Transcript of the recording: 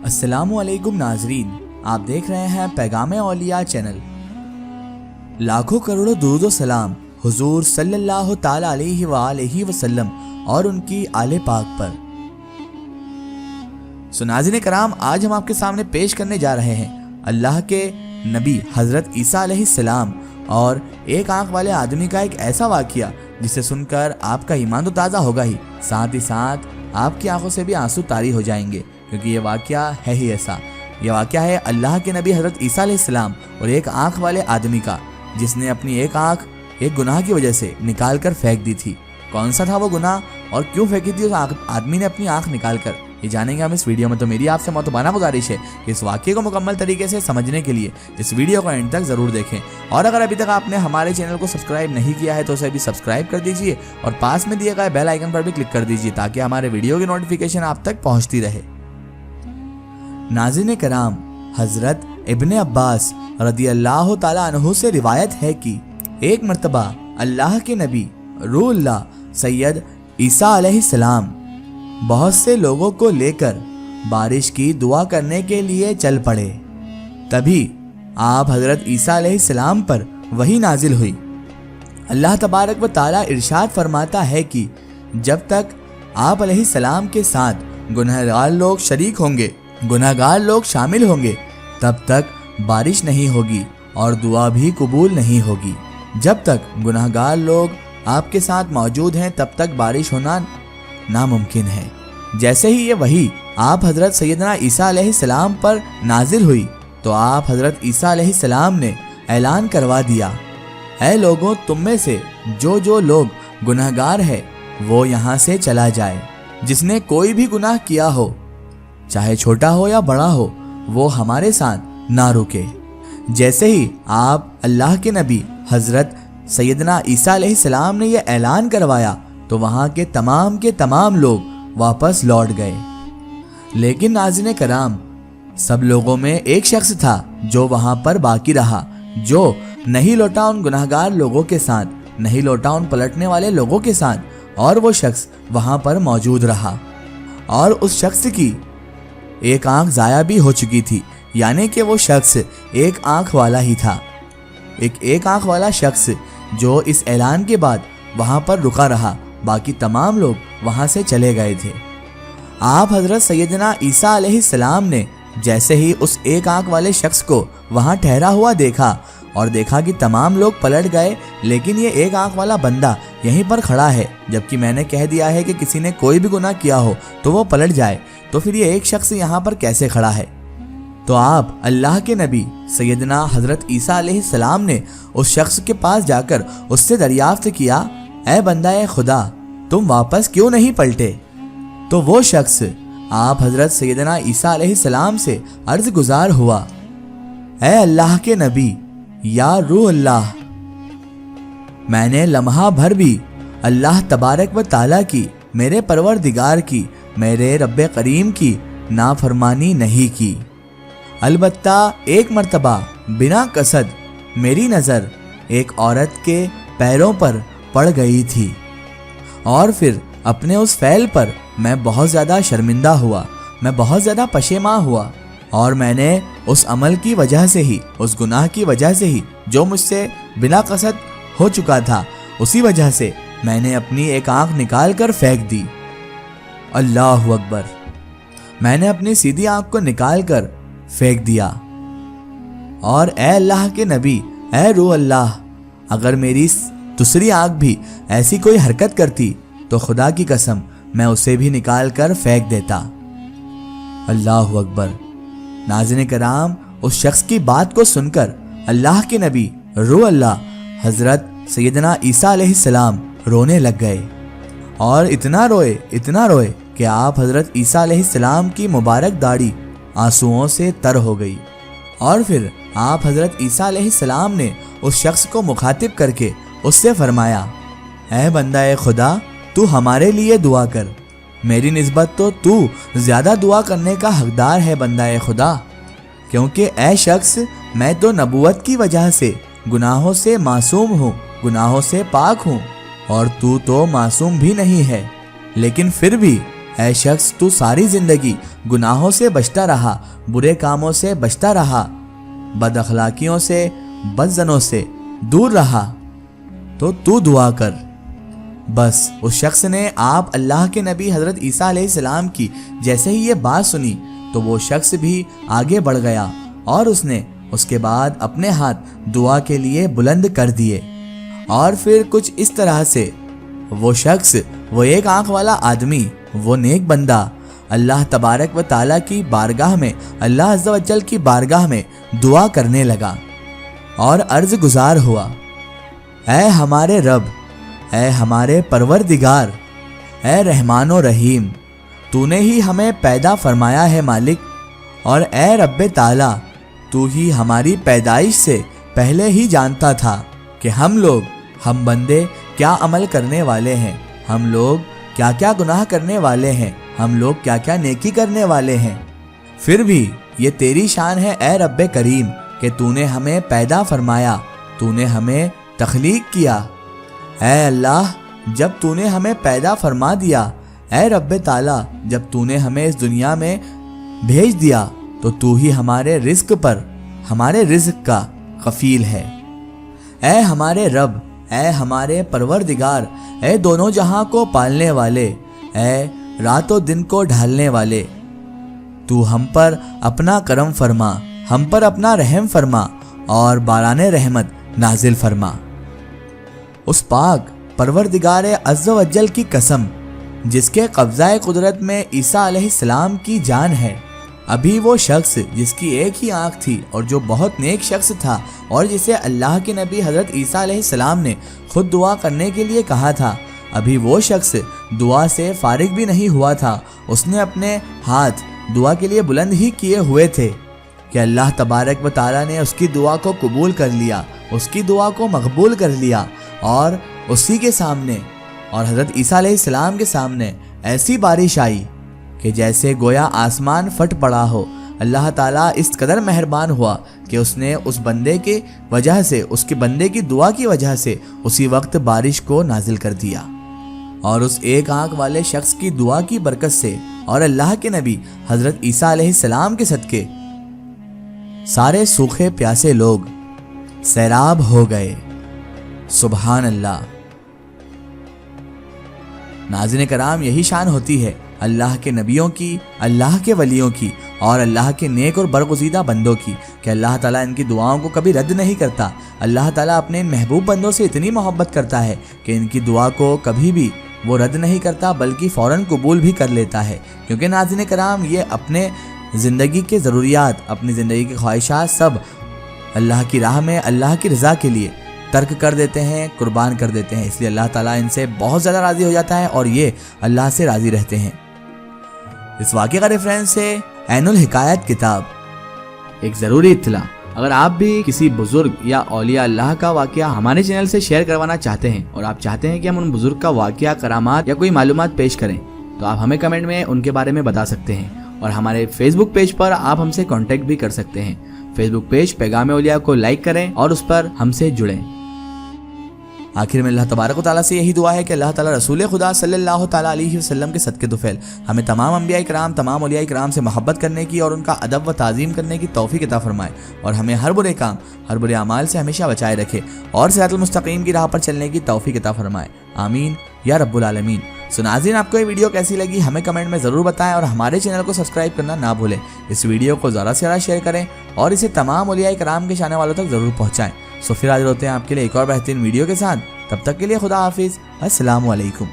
अस्सलामु अलैकुम नाजरीन, आप देख रहे हैं पैगाम औलिया चैनल। लाखों करोड़ों दुरूद व सलाम हुजूर सल्लल्लाहु ताला अलैहि वसल्लम और उनकी आले पाक पर। सो नाज़रीन कराम, आज हम आपके सामने पेश करने जा रहे हैं अल्लाह के नबी हज़रत ईसा अलैहिस्सलाम और एक आंख वाले आदमी का एक ऐसा वाक़या जिसे सुनकर आपका ईमान तो ताज़ा होगा ही, साथ ही साथ आपकी आंखों से भी आंसू तारी हो जाएंगे, क्योंकि ये वाक़या है ही ऐसा। ये वाक़या है अल्लाह के नबी हज़रत ईसा अलैहिस्सलाम और एक आंख वाले आदमी का, जिसने अपनी एक आंख एक गुनाह की वजह से निकाल कर फेंक दी थी। कौन सा था वो गुनाह और क्यों फेंकी थी उस आदमी ने अपनी आंख निकाल कर, ये जानेंगे हम इस वीडियो में। तो मेरी आपसे मोहतबाना गुजारिश है कि इस वाक़ये को मुकम्मल तरीके से समझने के लिए इस वीडियो को एंड तक ज़रूर देखें, और अगर अभी तक आपने हमारे चैनल को सब्सक्राइब नहीं किया है तो उसे भी सब्सक्राइब कर दीजिए और पास में दिए गए बेल आइकन पर भी क्लिक कर दीजिए ताकि हमारे वीडियो की नोटिफिकेशन आप तक पहुँचती रहे। नाज़रीन कराम, हज़रत इब्ने अब्बास रदियल्लाहु ताला अन्हु से रिवायत है कि एक मर्तबा अल्लाह के नबी रूहुल्लाह सैयद ईसा अलैहिस्सलाम बहुत से लोगों को लेकर बारिश की दुआ करने के लिए चल पड़े। तभी आप हज़रत ईसा अलैहिस्सलाम पर वही नाजिल हुई। अल्लाह तबारक व ताला इरशाद फरमाता है कि जब तक आप अलैहिस्सलाम के साथ गुनहगार लोग शरीक होंगे, गुनहगार लोग शामिल होंगे, तब तक बारिश नहीं होगी और दुआ भी कबूल नहीं होगी। जब तक गुनहगार लोग आपके साथ मौजूद हैं तब तक बारिश होना नामुमकिन है। जैसे ही ये वही आप हज़रत सैयदना ईसा अलैहिस्सलाम पर नाजिल हुई तो आप हज़रत ईसा अलैहिस्सलाम ने ऐलान करवा दिया, ऐ लोगों, तुम में से जो लोग गुनहगार है वो यहाँ से चला जाए। जिसने कोई भी गुनाह किया हो, चाहे छोटा हो या बड़ा हो, वो हमारे साथ ना रुके। जैसे ही आप अल्लाह के नबी हज़रत सैयदना ईसा अलैहिस्सलाम ने यह ऐलान करवाया तो वहाँ के तमाम लोग वापस लौट गए। लेकिन नाज़रीन कराम, सब लोगों में एक शख्स था जो वहाँ पर बाकी रहा, जो नहीं लौटा उन गुनहगार लोगों के साथ, नहीं लौटा उन पलटने वाले लोगों के साथ, और वो शख्स वहाँ पर मौजूद रहा। और उस शख्स की एक आंख ज़ाया भी हो चुकी थी, यानी कि वो शख्स एक आंख वाला ही था। एक आंख वाला शख्स जो इस ऐलान के बाद वहाँ पर रुका रहा, बाकी तमाम लोग वहाँ से चले गए थे। आप हज़रत सैयदना ईसा अलैहिस्सलाम ने जैसे ही उस एक आंख वाले शख्स को वहाँ ठहरा हुआ देखा और देखा कि तमाम लोग पलट गए, लेकिन ये एक आंख वाला बंदा यहीं पर खड़ा है, जबकि मैंने कह दिया है कि किसी ने कोई भी गुनाह किया हो तो वो पलट जाए, तो फिर ये एक शख्स यहाँ पर कैसे खड़ा है? तो आप अल्लाह के नबी सैयदना हज़रत ईसा अलैहिस्सलाम ने उस शख्स के पास जाकर उससे दरियाफ्त किया, ऐ बंदा खुदा, तुम वापस क्यों नहीं पलटे? तो वो शख्स आप हज़रत सैयदना ईसा अलैहिस्सलाम से अर्ज़ गुज़ार हुआ, ऐ अल्लाह के नबी, या रूहुल्लाह, मैंने लम्हा भर भी अल्लाह तबारक व ताला की, मेरे परवरदिगार की, मेरे रब्बे करीम की नाफरमानी नहीं की। अलबत्ता एक मर्तबा बिना कसद मेरी नज़र एक औरत के पैरों पर पड़ गई थी, और फिर अपने उस फ़ैल पर मैं बहुत ज़्यादा शर्मिंदा हुआ, मैं बहुत ज़्यादा पशेमा हुआ, और मैंने उस अमल की वजह से ही, उस गुनाह की वजह से ही जो मुझसे बिना कसद हो चुका था, उसी वजह से मैंने अपनी एक आंख निकाल कर फेंक दी। अल्लाहु अकबर। मैंने अपनी सीधी आंख को निकाल कर फेंक दिया। और ए अल्लाह के नबी, ए रूहुल्लाह, अगर मेरी दूसरी आंख भी ऐसी कोई हरकत करती तो खुदा की कसम मैं उसे भी निकाल कर फेंक देता। अल्लाहु अकबर। नाज़रीन कराम, उस शख्स की बात को सुनकर अल्लाह के नबी रूहुल्लाह हज़रत सैयदना ईसा अलैहिस्सलाम रोने लग गए, और इतना रोए कि आप हज़रत ईसा अलैहिस्सलाम की मुबारक दाढ़ी आंसुओं से तर हो गई। और फिर आप हज़रत ईसा अलैहिस्सलाम ने उस शख्स को मुखातिब करके उससे फरमाया, ऐ बंदा खुदा, तू हमारे लिए दुआ कर, मेरी निस्बत तो तू ज़्यादा दुआ करने का हकदार है बंदा खुदा, क्योंकि ऐ शख्स, मैं तो नबूवत की वजह से गुनाहों से मासूम हूँ, गुनाहों से पाक हूँ, और तू तो मासूम भी नहीं है, लेकिन फिर भी اے شخص تو ساری زندگی گناہوں سے بچتا رہا، برے کاموں سے بچتا رہا، بد اخلاقیوں سے، بد زنوں سے دور رہا، تو دعا کر۔ بس اس شخص نے آپ اللہ کے نبی حضرت عیسیٰ علیہ السلام کی جیسے ہی یہ بات سنی تو وہ شخص بھی آگے بڑھ گیا اور اس کے بعد اپنے ہاتھ دعا کے لیے بلند کر دیے، اور پھر کچھ اس طرح سے وہ شخص، وہ ایک آنکھ والا آدمی، وہ نیک بندہ اللہ تبارک و تعالیٰ کی بارگاہ میں، اللہ عز و جل کی بارگاہ میں دعا کرنے لگا اور عرض گزار ہوا، اے ہمارے رب، اے ہمارے پروردگار، اے رحمان و رحیم، تو نے ہی ہمیں پیدا فرمایا ہے مالک، اور اے رب تعالیٰ، تو ہی ہماری پیدائش سے پہلے ہی جانتا تھا کہ ہم بندے کیا عمل کرنے والے ہیں، ہم لوگ کیا کیا گناہ کرنے والے ہیں، ہم لوگ کیا کیا نیکی کرنے والے ہیں، پھر بھی یہ تیری شان ہے اے رب کریم کہ تو نے ہمیں پیدا فرمایا، تو نے ہمیں تخلیق کیا۔ اے اللہ، جب تو نے ہمیں پیدا فرما دیا، اے رب تعالیٰ، جب تو نے ہمیں اس دنیا میں بھیج دیا تو ہی ہمارے رزق پر، ہمارے رزق کا کفیل ہے۔ اے ہمارے رب، اے ہمارے پروردگار، اے دونوں جہاں کو پالنے والے، اے رات و دن کو ڈھالنے والے، تو ہم پر اپنا کرم فرما، ہم پر اپنا رحم فرما اور باران رحمت نازل فرما۔ اس پاک پروردگار عز و جل کی قسم جس کے قبضہ قدرت میں عیسیٰ علیہ السلام کی جان ہے، ابھی وہ شخص جس کی ایک ہی آنکھ تھی اور جو بہت نیک شخص تھا اور جسے اللہ کے نبی حضرت عیسیٰ علیہ السلام نے خود دعا کرنے کے لیے کہا تھا، ابھی وہ شخص دعا سے فارغ بھی نہیں ہوا تھا، اس نے اپنے ہاتھ دعا کے لیے بلند ہی کیے ہوئے تھے کہ اللہ تبارک و تعالیٰ نے اس کی دعا کو قبول کر لیا، اس کی دعا کو مقبول کر لیا، اور اسی کے سامنے اور حضرت عیسیٰ علیہ السلام کے سامنے ایسی بارش آئی کہ جیسے گویا آسمان پھٹ پڑا ہو۔ اللہ تعالیٰ اس قدر مہربان ہوا کہ اس نے اس بندے کی وجہ سے، اس کے بندے کی دعا کی وجہ سے اسی وقت بارش کو نازل کر دیا، اور اس ایک آنکھ والے شخص کی دعا کی برکت سے اور اللہ کے نبی حضرت عیسیٰ علیہ السلام کے صدقے سارے سوکھے پیاسے لوگ سیراب ہو گئے۔ سبحان اللہ۔ ناظرین کرام، یہی شان ہوتی ہے اللہ کے نبیوں کی، اللہ کے ولیوں کی اور اللہ کے نیک اور برگزیدہ بندوں کی کہ اللہ تعالیٰ ان کی دعاؤں کو کبھی رد نہیں کرتا۔ اللہ تعالیٰ اپنے ان محبوب بندوں سے اتنی محبت کرتا ہے کہ ان کی دعا کو کبھی بھی وہ رد نہیں کرتا بلکہ فوراً قبول بھی کر لیتا ہے، کیونکہ ناظرین کرام یہ اپنے زندگی کے ضروریات، اپنی زندگی کی خواہشات سب اللہ کی راہ میں اللہ کی رضا کے لیے ترک کر دیتے ہیں، قربان کر دیتے ہیں، اس لیے اللہ تعالیٰ ان سے بہت زیادہ راضی ہو جاتا ہے اور یہ اللہ سے راضی رہتے ہیں۔ اس واقعے کا ریفرنس ہے عین الحکایت کتاب۔ ایک ضروری اطلاع، اگر آپ بھی کسی بزرگ یا اولیاء اللہ کا واقعہ ہمارے چینل سے شیئر کروانا چاہتے ہیں اور آپ چاہتے ہیں کہ ہم ان بزرگ کا واقعہ، کرامات یا کوئی معلومات پیش کریں تو آپ ہمیں کمنٹ میں ان کے بارے میں بتا سکتے ہیں، اور ہمارے فیس بک پیج پر آپ ہم سے کانٹیکٹ بھی کر سکتے ہیں۔ فیس بک پیج پیغام اولیاء کو لائک کریں اور اس پر ہم سے جڑیں۔ آخر میں اللہ تبارک و تعالیٰ سے یہی دعا ہے کہ اللہ تعالیٰ رسول خدا صلی اللہ تعالیٰ علیہ وسلم کے صدقے طفیل ہمیں تمام انبیاء کرام، تمام اولیاء کرام سے محبت کرنے کی اور ان کا ادب و تعظیم کرنے کی توفیق عطا فرمائے، اور ہمیں ہر برے کام، ہر برے اعمال سے ہمیشہ بچائے رکھے اور صراط المستقیم کی راہ پر چلنے کی توفیق عطا فرمائے، آمین یا رب العالمین۔ ناظرین، آپ کو یہ ویڈیو کیسی لگی ہمیں کمنٹ میں ضرور بتائیں اور ہمارے چینل کو سبسکرائب کرنا نہ بھولیں۔ اس ویڈیو کو زیادہ سے زیادہ شیئر کریں اور اسے تمام اولیاء کرام کے چاہنے والوں تک ضرور پہنچائیں۔ پھر حاضر ہوتے ہیں آپ کے لیے ایک اور بہترین ویڈیو کے ساتھ، تب تک کے لیے خدا حافظ، السلام علیکم۔